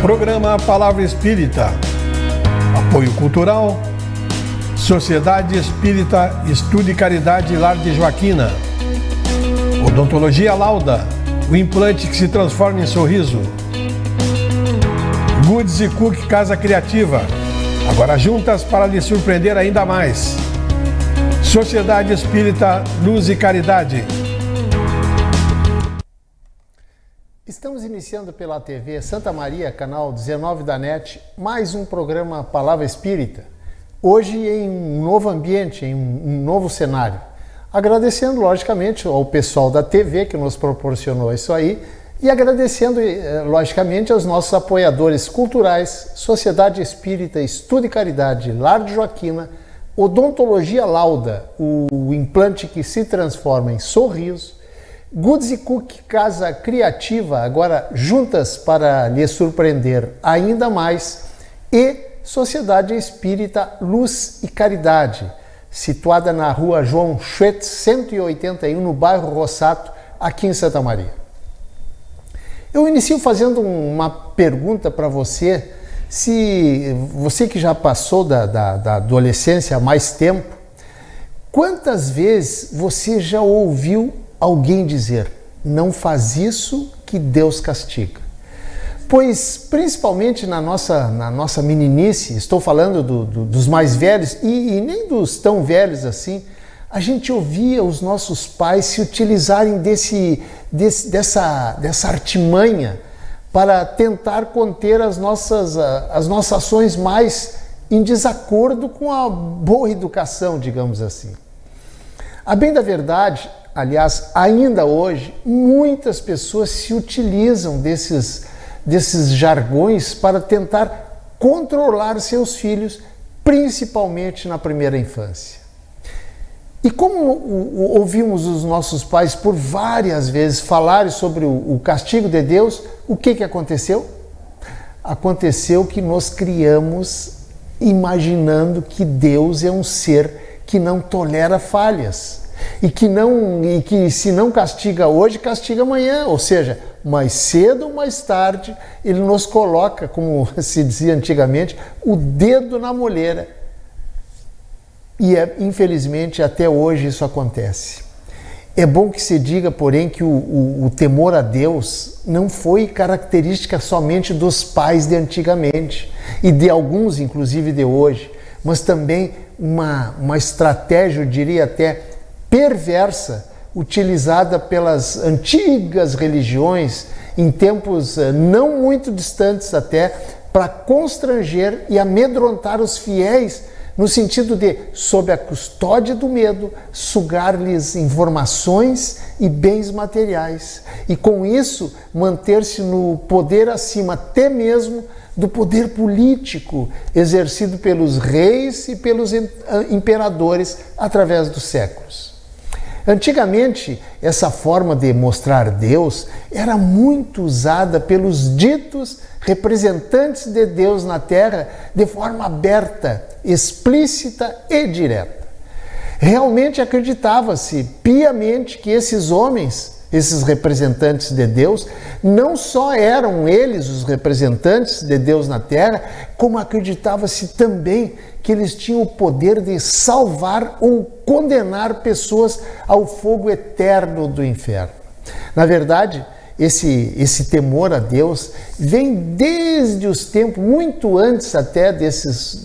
Programa Palavra Espírita. Apoio Cultural. Sociedade Espírita Estudo e Caridade Lar de Joaquina. Odontologia Lauda. O implante que se transforma em sorriso. Goods e Cook Casa Criativa. Agora juntas para lhe surpreender ainda mais. Sociedade Espírita Luz e Caridade. Estamos iniciando pela TV Santa Maria, canal 19 da NET, mais um programa Palavra Espírita. Hoje em um novo ambiente, em um novo cenário. Agradecendo, logicamente, ao pessoal da TV que nos proporcionou isso aí e agradecendo, logicamente, aos nossos apoiadores culturais, Sociedade Espírita Estudo e Caridade Lar de Joaquina, Odontologia Lauda, o implante que se transforma em sorriso, Goods e Cook Casa Criativa, agora juntas para lhe surpreender ainda mais, e Sociedade Espírita Luz e Caridade, situada na rua João Schwetz, 181, no bairro Rossato, aqui em Santa Maria. Eu inicio fazendo uma pergunta para você, se você que já passou da adolescência há mais tempo, quantas vezes você já ouviu alguém dizer, não faz isso que Deus castiga? Pois, principalmente na nossa meninice, estou falando dos mais velhos e nem dos tão velhos assim, a gente ouvia os nossos pais se utilizarem dessa artimanha para tentar conter as nossas ações mais em desacordo com a boa educação, digamos assim. A bem da verdade, aliás, ainda hoje, muitas pessoas se utilizam desses jargões para tentar controlar seus filhos, principalmente na primeira infância. E como ouvimos os nossos pais por várias vezes falarem sobre o castigo de Deus, o que aconteceu? Aconteceu que nós criamos imaginando que Deus é um ser que não tolera falhas. E que se não castiga hoje, castiga amanhã, ou seja, mais cedo ou mais tarde, ele nos coloca, como se dizia antigamente, o dedo na moleira. E infelizmente até hoje isso acontece. É bom que se diga, porém, que o temor a Deus não foi característica somente dos pais de antigamente, e de alguns, inclusive, de hoje, mas também uma estratégia, eu diria até, perversa, utilizada pelas antigas religiões em tempos não muito distantes até, para constranger e amedrontar os fiéis, no sentido de, sob a custódia do medo, sugar-lhes informações e bens materiais, e com isso manter-se no poder acima até mesmo do poder político exercido pelos reis e pelos imperadores através dos séculos. Antigamente, essa forma de mostrar Deus era muito usada pelos ditos representantes de Deus na Terra de forma aberta, explícita e direta. Realmente acreditava-se piamente que esses homens, esses representantes de Deus, não só eram eles os representantes de Deus na Terra, como acreditava-se também que eles tinham o poder de salvar ou condenar pessoas ao fogo eterno do inferno. Na verdade, esse temor a Deus vem desde os tempos, muito antes até dessas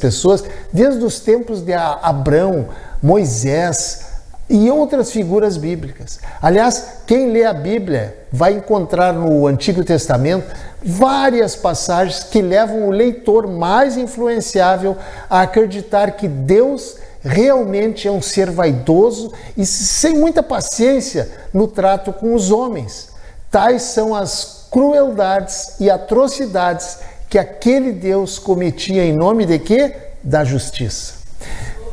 pessoas, desde os tempos de Abraão, Moisés e outras figuras bíblicas. Aliás, quem lê a Bíblia vai encontrar no Antigo Testamento várias passagens que levam o leitor mais influenciável a acreditar que Deus realmente é um ser vaidoso e sem muita paciência no trato com os homens. Tais são as crueldades e atrocidades que aquele Deus cometia em nome de quê? Da justiça.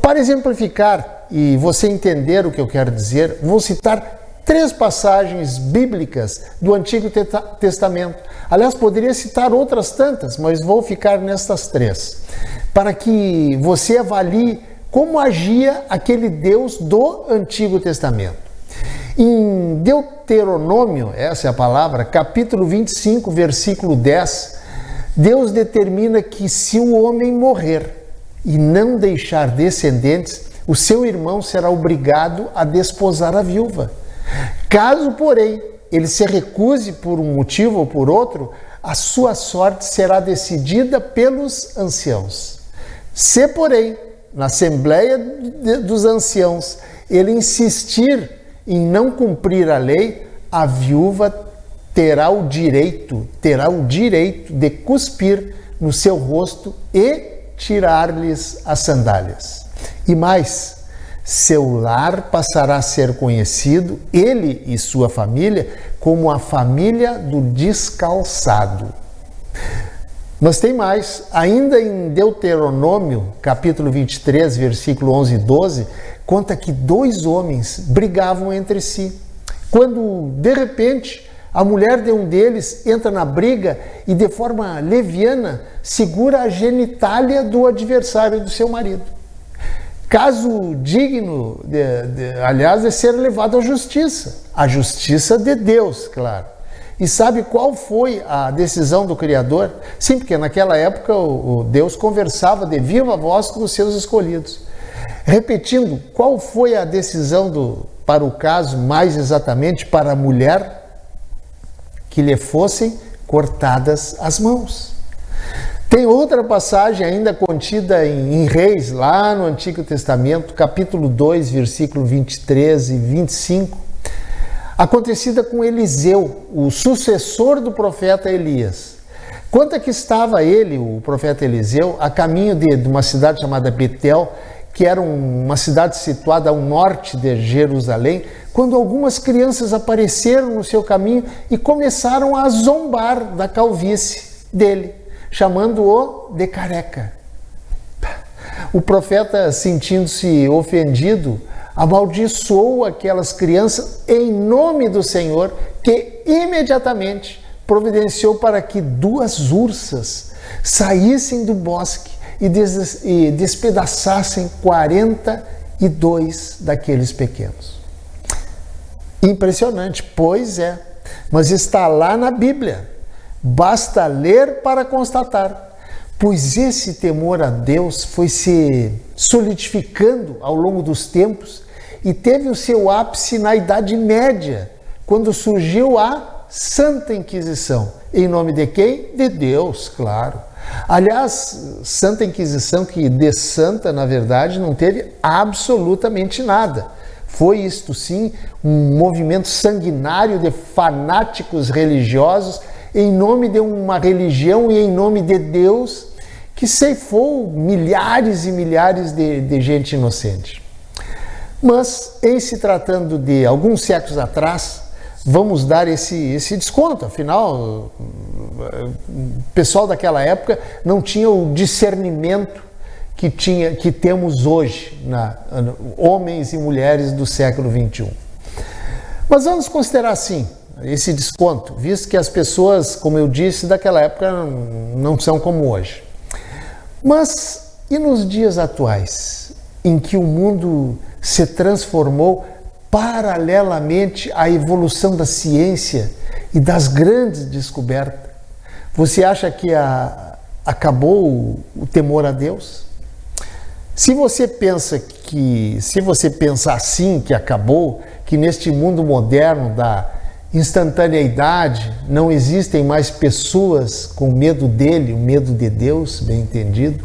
Para exemplificar e você entender o que eu quero dizer, vou citar 3 passagens bíblicas do Antigo Testamento. Aliás, poderia citar outras tantas, mas vou ficar nestas 3, para que você avalie como agia aquele Deus do Antigo Testamento. Em Deuteronômio, essa é a palavra, capítulo 25, versículo 10, Deus determina que se o homem morrer e não deixar descendentes, o seu irmão será obrigado a desposar a viúva. Caso, porém, ele se recuse por um motivo ou por outro, a sua sorte será decidida pelos anciãos. Se, porém, na Assembleia dos Anciãos, ele insistir em não cumprir a lei, a viúva terá o direito de cuspir no seu rosto e tirar-lhes as sandálias. E mais, seu lar passará a ser conhecido, ele e sua família, como a família do descalçado. Mas tem mais, ainda em Deuteronômio, capítulo 23, versículo 11 e 12, conta que 2 homens brigavam entre si. Quando, de repente, a mulher de um deles entra na briga e, de forma leviana, segura a genitália do adversário do seu marido. Caso digno, aliás, de ser levado à justiça de Deus, claro. E sabe qual foi a decisão do Criador? Sim, porque naquela época o Deus conversava de viva voz com os seus escolhidos. Repetindo, qual foi a decisão para o caso, mais exatamente para a mulher? Que lhe fossem cortadas as mãos. Tem outra passagem ainda contida em Reis, lá no Antigo Testamento, capítulo 2, versículo 23 e 25, acontecida com Eliseu, o sucessor do profeta Elias. Conta que estava ele, o profeta Eliseu, a caminho de uma cidade chamada Betel, que era uma cidade situada ao norte de Jerusalém, quando algumas crianças apareceram no seu caminho e começaram a zombar da calvície dele, chamando-o de careca. O profeta, sentindo-se ofendido, amaldiçoou aquelas crianças em nome do Senhor, que imediatamente providenciou para que 2 ursas saíssem do bosque e despedaçassem 42 daqueles pequenos. Impressionante, pois é, mas está lá na Bíblia. Basta ler para constatar, pois esse temor a Deus foi se solidificando ao longo dos tempos e teve o seu ápice na Idade Média, quando surgiu a Santa Inquisição. Em nome de quem? De Deus, claro. Aliás, Santa Inquisição, que de santa, na verdade, não teve absolutamente nada. Foi isto sim um movimento sanguinário de fanáticos religiosos em nome de uma religião e em nome de Deus, que ceifou milhares e milhares de gente inocente. Mas, em se tratando de alguns séculos atrás, vamos dar esse desconto. Afinal, o pessoal daquela época não tinha o discernimento que temos hoje, homens e mulheres do século XXI. Mas vamos considerar assim, esse desconto, visto que as pessoas, como eu disse, daquela época não são como hoje. Mas e nos dias atuais, em que o mundo se transformou paralelamente à evolução da ciência e das grandes descobertas? Você acha que acabou o temor a Deus? Se você pensa assim, que acabou, que neste mundo moderno da instantaneidade não existem mais pessoas com medo dele, o medo de Deus, bem entendido,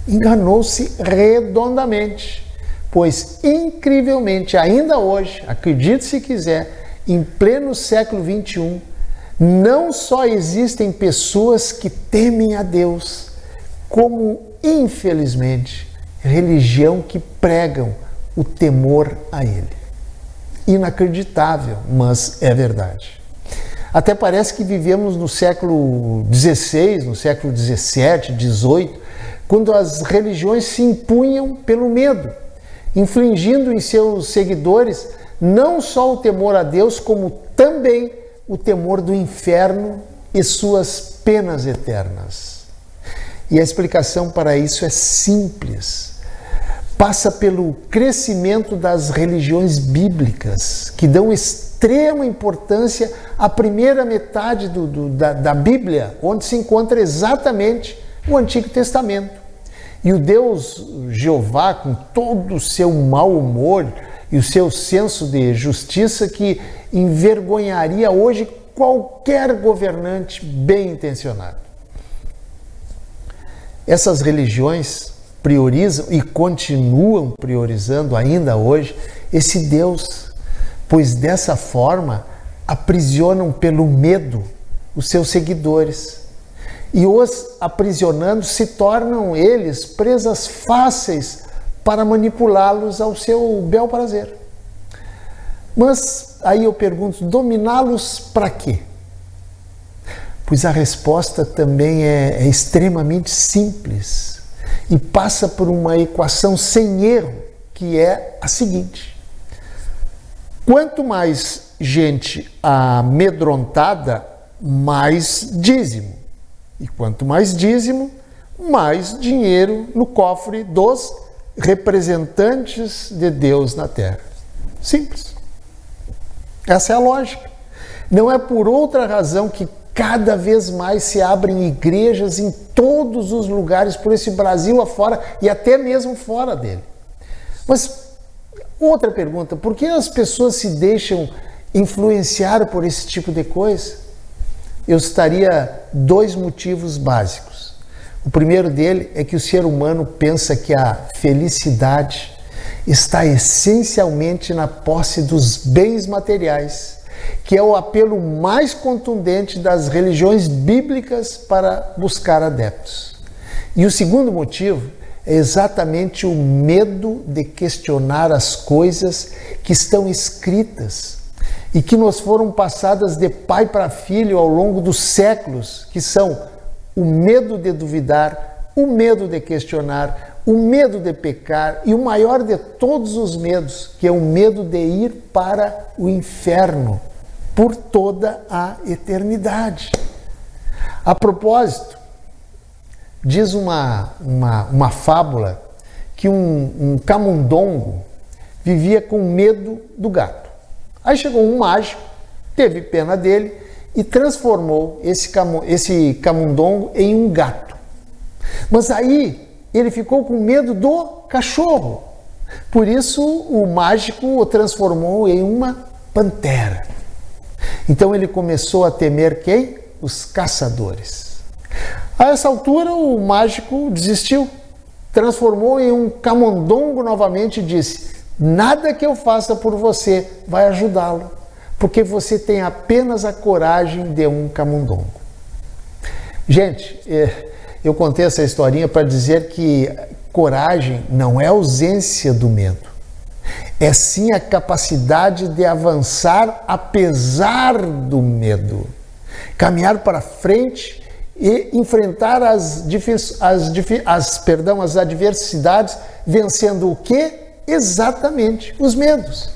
enganou-se redondamente, pois incrivelmente, ainda hoje, acredite se quiser, em pleno século XXI, não só existem pessoas que temem a Deus, como, infelizmente, religião que pregam o temor a Ele. Inacreditável, mas é verdade. Até parece que vivemos no século XVI, no século XVII, XVIII, quando as religiões se impunham pelo medo, infligindo em seus seguidores não só o temor a Deus, como também o temor do inferno e suas penas eternas. E a explicação para isso é simples. passa pelo crescimento das religiões bíblicas, que dão extrema importância à primeira metade da Bíblia, onde se encontra exatamente o Antigo Testamento. E o Deus Jeová, com todo o seu mau humor e o seu senso de justiça, que envergonharia hoje qualquer governante bem intencionado. Essas religiões priorizam e continuam priorizando ainda hoje esse Deus, pois dessa forma aprisionam pelo medo os seus seguidores e os aprisionando se tornam eles presas fáceis para manipulá-los ao seu bel prazer. Mas aí eu pergunto, dominá-los para quê? Pois a resposta também é extremamente simples e passa por uma equação sem erro, que é a seguinte: quanto mais gente amedrontada, mais dízimo. E quanto mais dízimo, mais dinheiro no cofre dos representantes de Deus na terra. Simples. Essa é a lógica. Não é por outra razão que cada vez mais se abrem igrejas em todos os lugares por esse Brasil afora e até mesmo fora dele. Mas outra pergunta, por que as pessoas se deixam influenciar por esse tipo de coisa? Eu citaria 2 motivos básicos. O primeiro dele é que o ser humano pensa que a felicidade está essencialmente na posse dos bens materiais, que é o apelo mais contundente das religiões bíblicas para buscar adeptos. E o segundo motivo é exatamente o medo de questionar as coisas que estão escritas e que nos foram passadas de pai para filho ao longo dos séculos, que são o medo de duvidar, o medo de questionar, o medo de pecar e o maior de todos os medos, que é o medo de ir para o inferno por toda a eternidade. A propósito, diz uma fábula que um camundongo vivia com medo do gato. Aí chegou um mágico, teve pena dele e transformou esse camundongo em um gato. Mas aí ele ficou com medo do cachorro. Por isso o mágico o transformou em uma pantera. Então ele começou a temer quem? Os caçadores. A essa altura o mágico desistiu, transformou em um camundongo novamente e disse: nada que eu faça por você vai ajudá-lo, porque você tem apenas a coragem de um camundongo. Gente, eu contei essa historinha para dizer que coragem não é ausência do medo. É sim a capacidade de avançar apesar do medo. Caminhar para frente e enfrentar as adversidades, vencendo o quê? Exatamente os medos.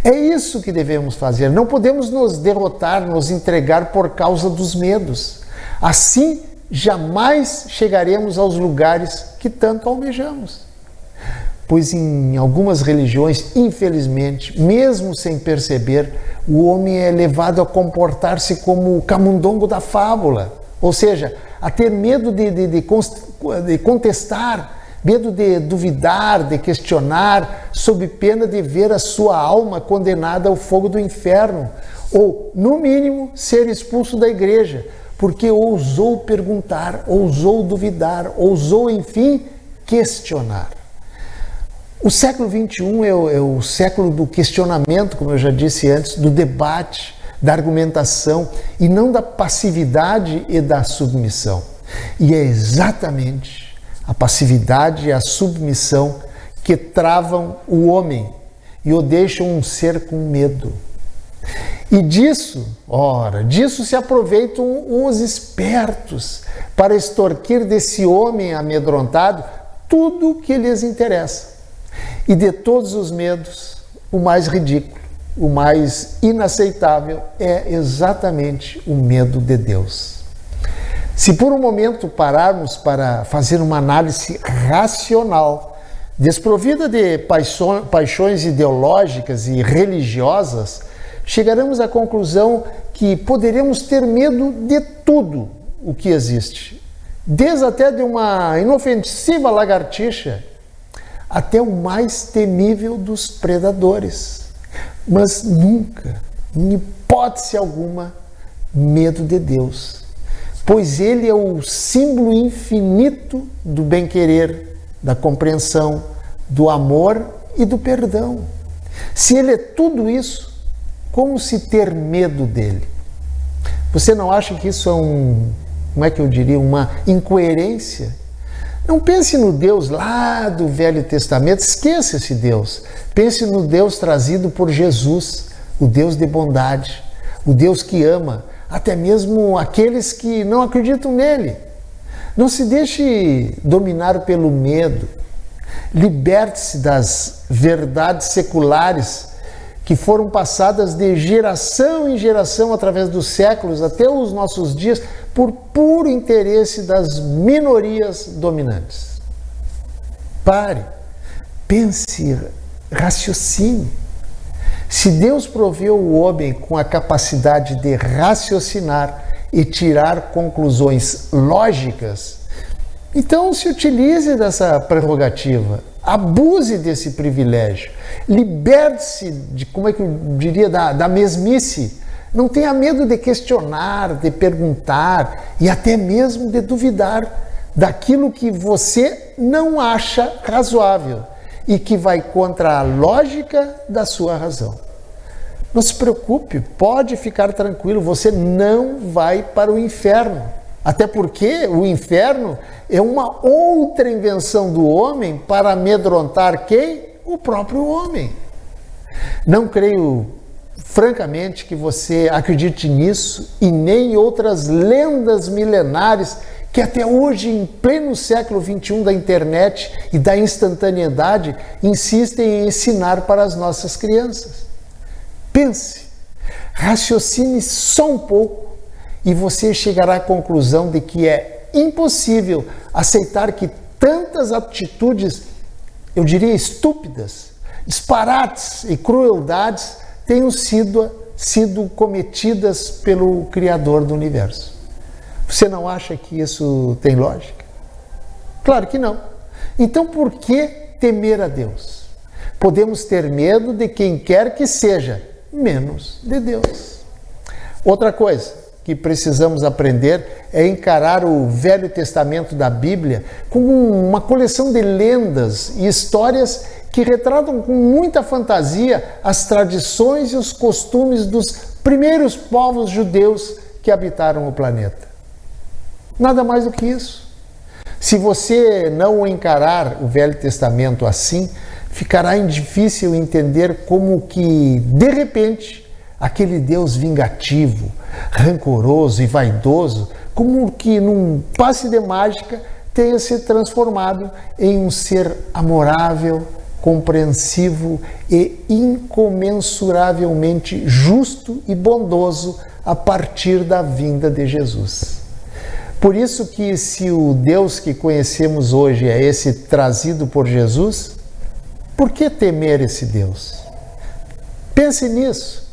É isso que devemos fazer. Não podemos nos derrotar, nos entregar por causa dos medos. Assim, jamais chegaremos aos lugares que tanto almejamos. Pois em algumas religiões, infelizmente, mesmo sem perceber, o homem é levado a comportar-se como o camundongo da fábula, ou seja, a ter medo de contestar, medo de duvidar, de questionar, sob pena de ver a sua alma condenada ao fogo do inferno, ou, no mínimo, ser expulso da igreja, porque ousou perguntar, ousou duvidar, ousou, enfim, questionar. O século XXI é o século do questionamento, como eu já disse antes, do debate, da argumentação, e não da passividade e da submissão. E é exatamente a passividade e a submissão que travam o homem e o deixam um ser com medo. E disso se aproveitam os espertos para extorquir desse homem amedrontado tudo o que lhes interessa. E de todos os medos, o mais ridículo, o mais inaceitável é exatamente o medo de Deus. Se por um momento pararmos para fazer uma análise racional Desprovida de paixões ideológicas e religiosas, chegaremos à conclusão que poderemos ter medo de tudo o que existe, desde até de uma inofensiva lagartixa até o mais temível dos predadores, mas nunca, em hipótese alguma, medo de Deus, pois Ele é o símbolo infinito do bem-querer, da compreensão, do amor e do perdão. Se Ele é tudo isso, como se ter medo dele? Você não acha que isso é uma incoerência? Não pense no Deus lá do Velho Testamento, esqueça esse Deus. Pense no Deus trazido por Jesus, o Deus de bondade, o Deus que ama, até mesmo aqueles que não acreditam nele. Não se deixe dominar pelo medo. Liberte-se das verdades seculares que foram passadas de geração em geração através dos séculos até os nossos dias por puro interesse das minorias dominantes. Pare, pense, raciocine. Se Deus proveu o homem com a capacidade de raciocinar e tirar conclusões lógicas, então se utilize dessa prerrogativa, abuse desse privilégio, liberte-se de, da mesmice. Não tenha medo de questionar, de perguntar e até mesmo de duvidar daquilo que você não acha razoável e que vai contra a lógica da sua razão. Não se preocupe, pode ficar tranquilo, você não vai para o inferno. Até porque o inferno é uma outra invenção do homem para amedrontar quem? O próprio homem. Não creio, francamente, que você acredite nisso e nem em outras lendas milenares que até hoje, em pleno século XXI da internet e da instantaneidade, insistem em ensinar para as nossas crianças. Pense, raciocine só um pouco e você chegará à conclusão de que é impossível aceitar que tantas atitudes, eu diria estúpidas, disparates e crueldades tenham sido cometidas pelo Criador do Universo. Você não acha que isso tem lógica? Claro que não. Então por que temer a Deus? Podemos ter medo de quem quer que seja, menos de Deus. Outra coisa que precisamos aprender é encarar o Velho Testamento da Bíblia como uma coleção de lendas e histórias que retratam com muita fantasia as tradições e os costumes dos primeiros povos judeus que habitaram o planeta. Nada mais do que isso. Se você não encarar o Velho Testamento assim, ficará difícil entender como que, de repente, aquele Deus vingativo, rancoroso e vaidoso, como que num passe de mágica tenha se transformado em um ser amorável, compreensivo e incomensuravelmente justo e bondoso a partir da vinda de Jesus. Por isso que se o Deus que conhecemos hoje é esse trazido por Jesus, por que temer esse Deus? Pense nisso.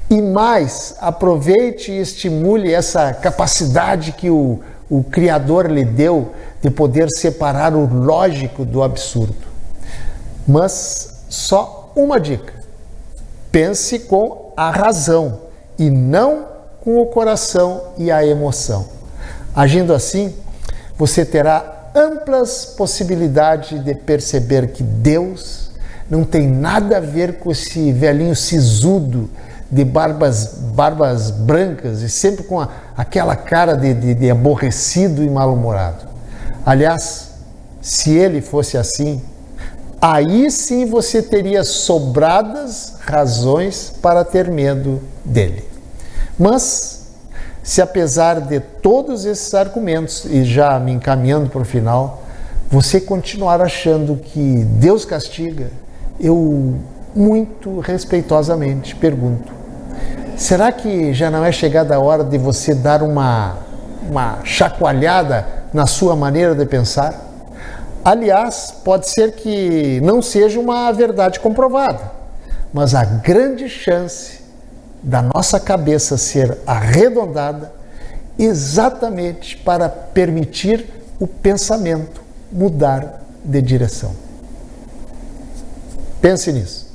E mais, aproveite e estimule essa capacidade que o Criador lhe deu de poder separar o lógico do absurdo. Mas só uma dica: pense com a razão e não com o coração e a emoção. Agindo assim, você terá amplas possibilidades de perceber que Deus não tem nada a ver com esse velhinho sisudo de barbas brancas e sempre com aquela cara de aborrecido e mal-humorado. Aliás, se ele fosse assim, aí sim você teria sobradas razões para ter medo dele. Mas, se apesar de todos esses argumentos, e já me encaminhando para o final, você continuar achando que Deus castiga, eu muito respeitosamente pergunto: será que já não é chegada a hora de você dar uma chacoalhada na sua maneira de pensar? Aliás, pode ser que não seja uma verdade comprovada, mas a grande chance da nossa cabeça ser arredondada exatamente para permitir o pensamento mudar de direção. Pense nisso.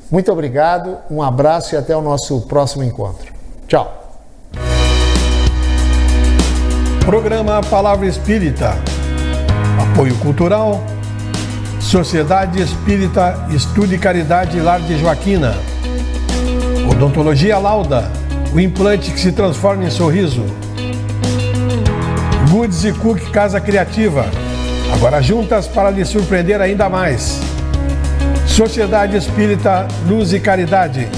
Muito obrigado, um abraço e até o nosso próximo encontro. Tchau. Programa Palavra Espírita. Apoio Cultural. Sociedade Espírita Estudo e Caridade Lar de Joaquina. Odontologia Lauda. O implante que se transforma em sorriso. Goods e Cook Casa Criativa. Agora juntas para lhe surpreender ainda mais. Sociedade Espírita Luz e Caridade.